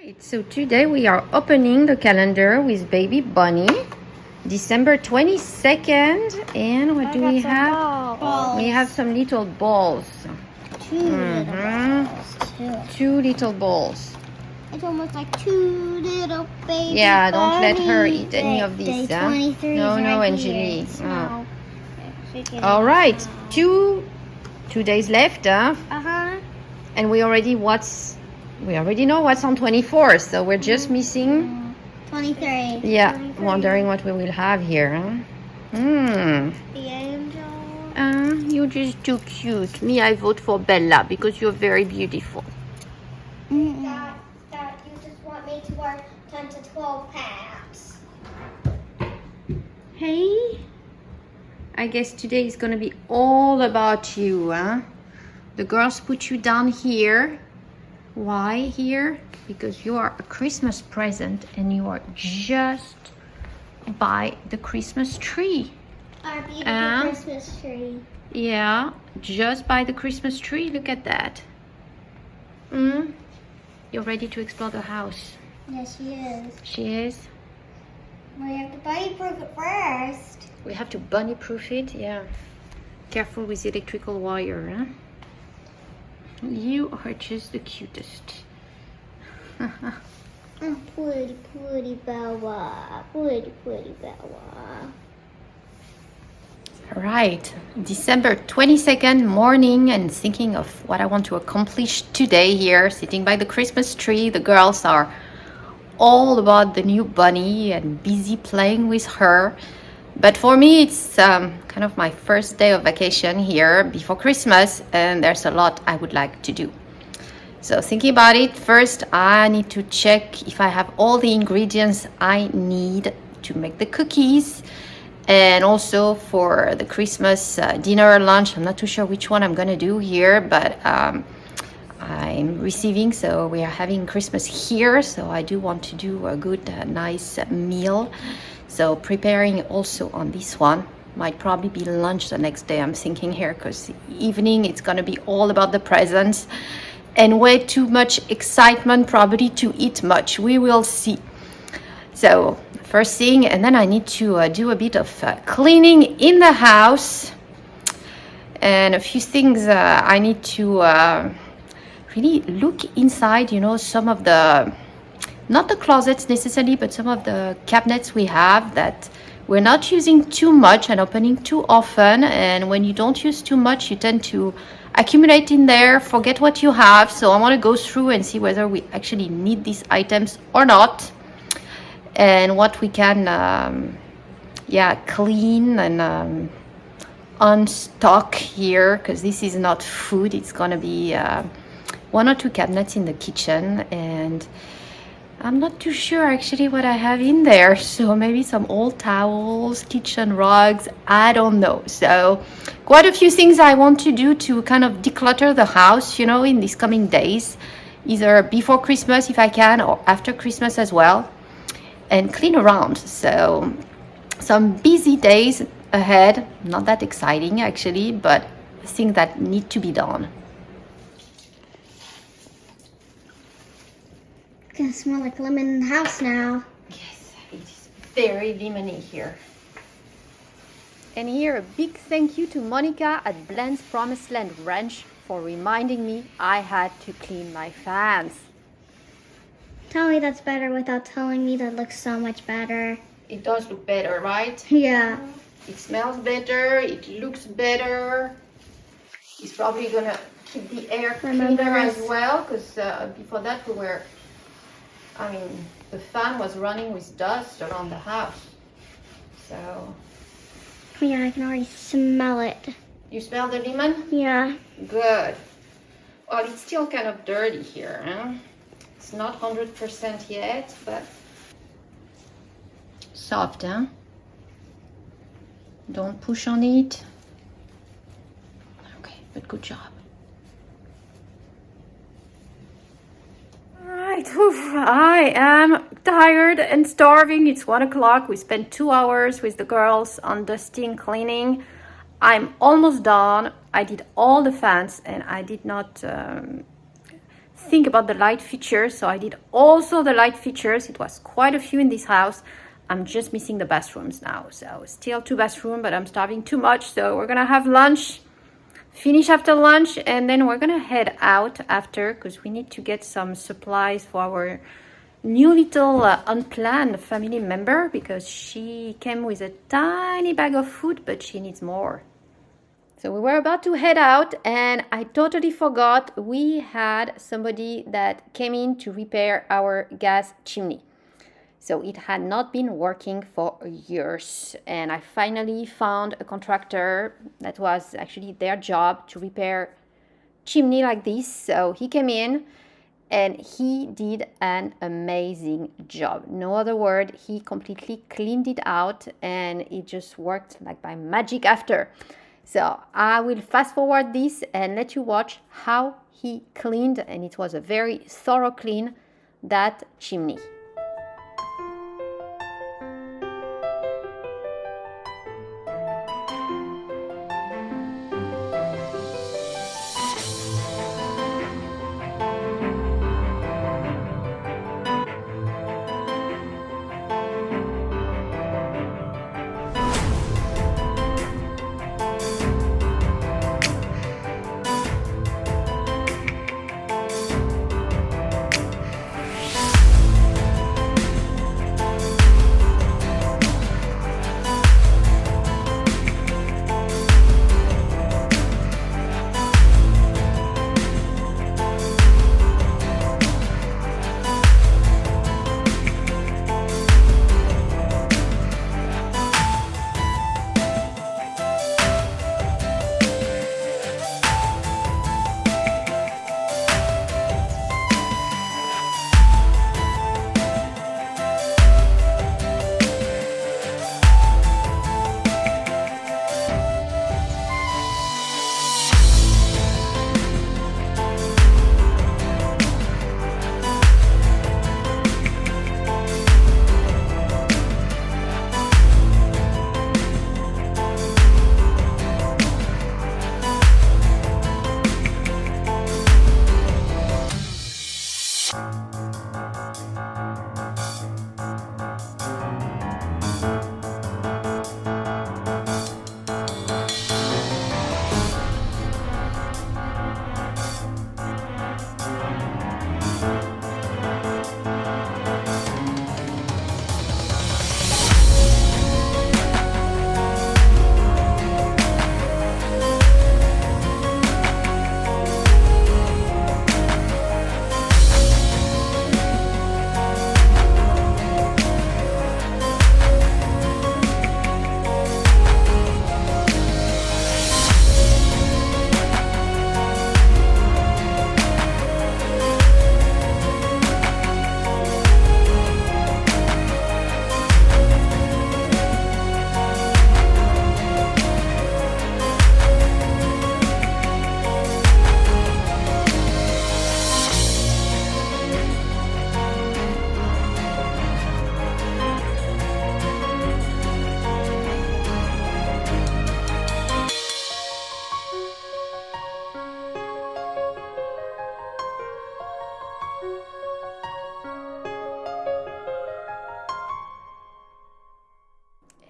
Right, so today we are opening the calendar with baby bunny, December 22nd, and what do we have? Balls. We have some little balls. Two little balls. It's almost like two little baby Yeah, don't let her bunnies. eat any of these. Day 23 No, is no, right Angeli. here. All right, two days left, and we already know what's on 24th, so we're just missing 23. Yeah, 23. wondering what we will have here. The angel. You're just too cute. Me, I vote for Bella because you're very beautiful. That you just want me to wear 10 to 12 pants. Hey, I guess today is gonna be all about you, huh? The girls put you down here. Why here? Because you are a Christmas present and you are just by the Christmas tree. Our beautiful Christmas tree. Yeah, just by the Christmas tree. Look at that. You're ready to explore the house. Yes, she is. She is. We have to bunny-proof it first. We have to bunny-proof it. Yeah. Careful with the electrical wire, huh? You are just the cutest. Oh, pretty Bella. Pretty Bella. Right, December 22nd morning, and thinking of what I want to accomplish today here, sitting by the Christmas tree. The girls are all about the new bunny and busy playing with her. But for me, it's kind of my first day of vacation here before Christmas, and there's a lot I would like to do. So thinking about it, first I need to check if I have all the ingredients I need to make the cookies. And also for the Christmas dinner or lunch, I'm not too sure which one I'm gonna do here, but I'm receiving, so we are having Christmas here, so I do want to do a good, nice meal. So preparing also on this one. Might probably be lunch the next day, I'm thinking here, because evening it's gonna be all about the presents and way too much excitement probably to eat much. We will see. So first thing, and then I need to do a bit of cleaning in the house, and a few things I need to really look inside, you know, some of the, not the closets necessarily, but some of the cabinets we have that we're not using too much and opening too often. And when you don't use too much, you tend to accumulate in there, forget what you have. So I want to go through and see whether we actually need these items or not, and what we can clean and unstock here, because this is not food. It's gonna be one or two cabinets in the kitchen, and I'm not too sure actually what I have in there. So maybe some old towels, kitchen rugs, I don't know. So quite a few things I want to do to kind of declutter the house, you know, in these coming days, either before Christmas if I can, or after Christmas as well, and clean around. So some busy days ahead, not that exciting actually, but things that need to be done. It's gonna smell like lemon in the house now. Yes, it is very lemony here. And here a big thank you to Monica at Blend's Promised Land Ranch for reminding me I had to clean my fans. Tell me that's better without telling me that looks so much better. It does look better, right? Yeah. It smells better, it looks better. It's probably gonna keep the air cleaner as well, because before that the fan was running with dust around the house. So. Yeah, I can already smell it. You smell the lemon? Yeah. Good. Well, it's still kind of dirty here, huh? It's not 100% yet, but soft, huh? Don't push on it. Okay, but good job. All right, I am tired and starving. It's 1 o'clock. We spent 2 hours with the girls on dusting, cleaning. I'm almost done. I did all the fans, and I did not think about the light features. So I did also the light features. It was quite a few in this house. I'm just missing the bathrooms now. So still 2 bathrooms, but I'm starving too much. So we're gonna have lunch, finish after lunch, and then we're gonna head out after, because we need to get some supplies for our new little unplanned family member, because she came with a tiny bag of food, but she needs more. So we were about to head out and I totally forgot we had somebody that came in to repair our gas chimney. So it had not been working for years, and I finally found a contractor that was actually their job to repair chimney like this. So he came in and he did an amazing job. No other word, he completely cleaned it out and it just worked like by magic after. So I will fast forward this and let you watch how he cleaned, and it was a very thorough clean, that chimney.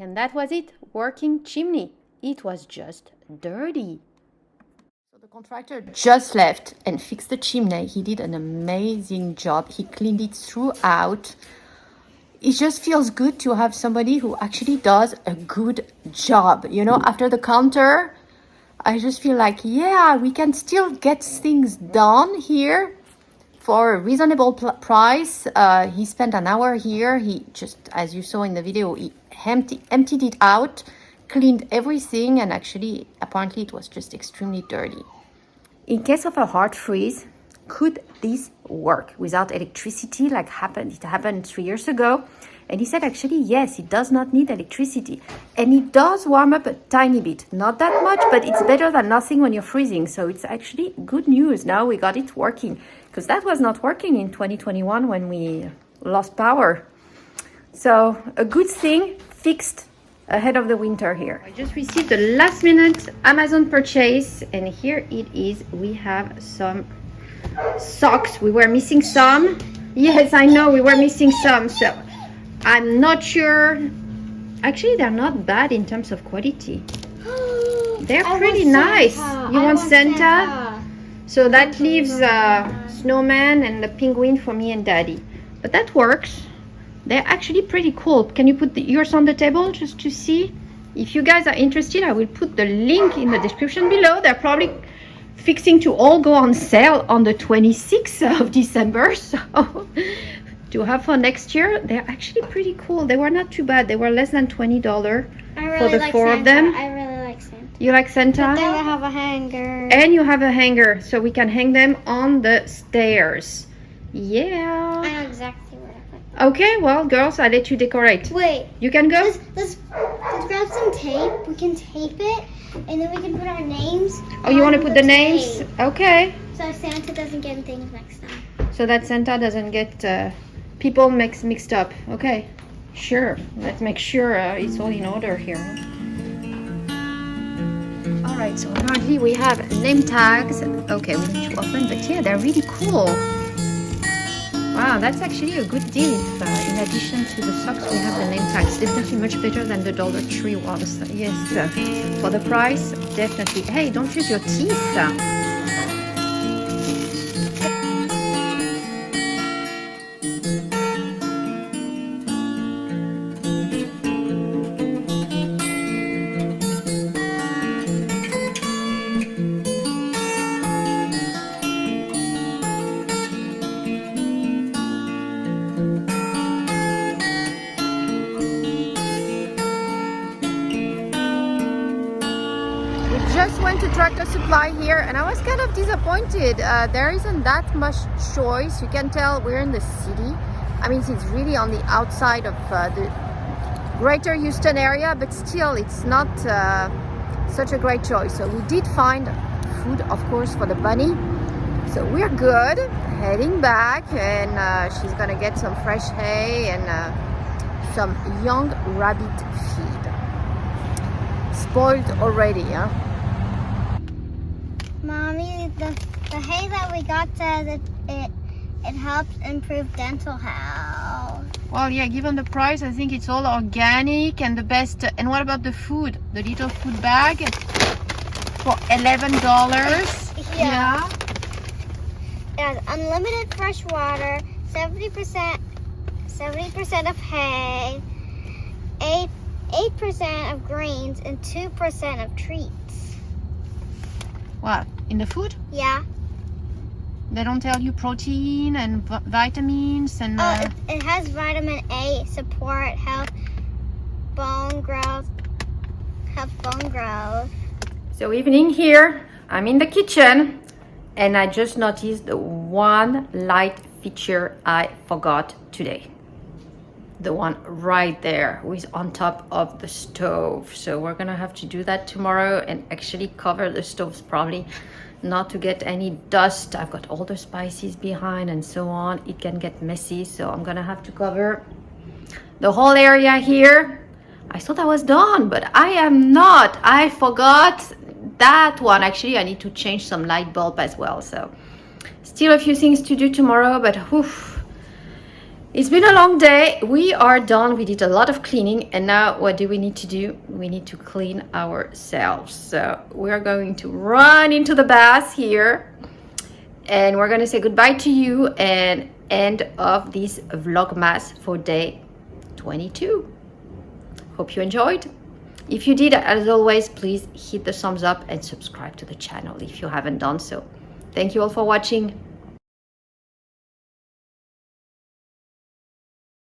And that was it, working chimney. It was just dirty. So the contractor just left and fixed the chimney. He did an amazing job. He cleaned it throughout. It just feels good to have somebody who actually does a good job. You know, after the counter, I just feel like, yeah, we can still get things done here for a reasonable price. He spent an hour here. He just, as you saw in the video, he emptied it out, cleaned everything, and actually, apparently it was just extremely dirty. In case of a hard freeze, could this work without electricity like it happened 3 years ago? And he said, actually, yes, it does not need electricity. And it does warm up a tiny bit. Not that much, but it's better than nothing when you're freezing. So it's actually good news. Now we got it working, because that was not working in 2021 when we lost power. So a good thing fixed ahead of the winter here. I just received the last minute Amazon purchase, and here it is. We have some socks. We were missing some. Yes, I know we were missing some. So I'm not sure. Actually, they're not bad in terms of quality. They're pretty nice. You want Santa? So that leaves snowman and the penguin for me and Daddy. But that works. They're actually pretty cool. Can you put yours on the table just to see? If you guys are interested, I will put the link in the description below. They're probably fixing to all go on sale on the 26th of December. So to have for next year, they're actually pretty cool. They were not too bad. They were less than $20 for the four of them. I really like Santa. You like Santa? But then I have a hanger. And you have a hanger, so we can hang them on the stairs. Yeah. I know exactly where to put them. Okay, well, girls, I let you decorate. Wait. You can go? Let's grab some tape. We can tape it, and then we can put our names. Oh, you want to on put the names? tape, Okay. so Santa doesn't get things mixed up. So that Santa doesn't get people mixed up. Okay. Sure. Let's make sure it's all in order here. Alright, so currently we have name tags. Okay, we need to open, but yeah, they're really cool. Wow, that's actually a good deal. If, in addition to the socks, we have the name tags. Definitely much better than the Dollar Tree ones. Yes, for the price, definitely. Hey, don't use your teeth. Just went to Tractor Supply here and I was kind of disappointed. There isn't that much choice. You can tell we're in the city. I mean, it's really on the outside of the greater Houston area, but still it's not such a great choice. So we did find food, of course, for the bunny. So we're good. Heading back, and she's gonna get some fresh hay and some young rabbit feed. Spoiled already, huh? Mommy, the hay that we got says it helps improve dental health. Well, yeah, given the price, I think it's all organic and the best. And what about the food? The little food bag for $11. Yeah. It has unlimited fresh water, 70% of hay, 8% of grains, and 2% of treats. What? In the food? Yeah. They don't tell you protein and vitamins and... It has vitamin A, support, help bone growth. So evening here, I'm in the kitchen and I just noticed the one light feature I forgot today. The one right there, who is on top of the stove. So we're gonna have to do that tomorrow and actually cover the stoves, probably not to get any dust. I've got all the spices behind and so on. It can get messy, so I'm gonna have to cover the whole area here. I thought I was done, but I am not. I forgot that one. Actually, I need to change some light bulb as well. So still a few things to do tomorrow, but oof. It's been a long day. We are done. We did a lot of cleaning, and now what do we need to do? We need to clean ourselves. So we're going to run into the bath here, and we're going to say goodbye to you and end of this vlogmas for day 22. Hope you enjoyed. If you did, as always, please hit the thumbs up and subscribe to the channel if you haven't done so. Thank you all for watching.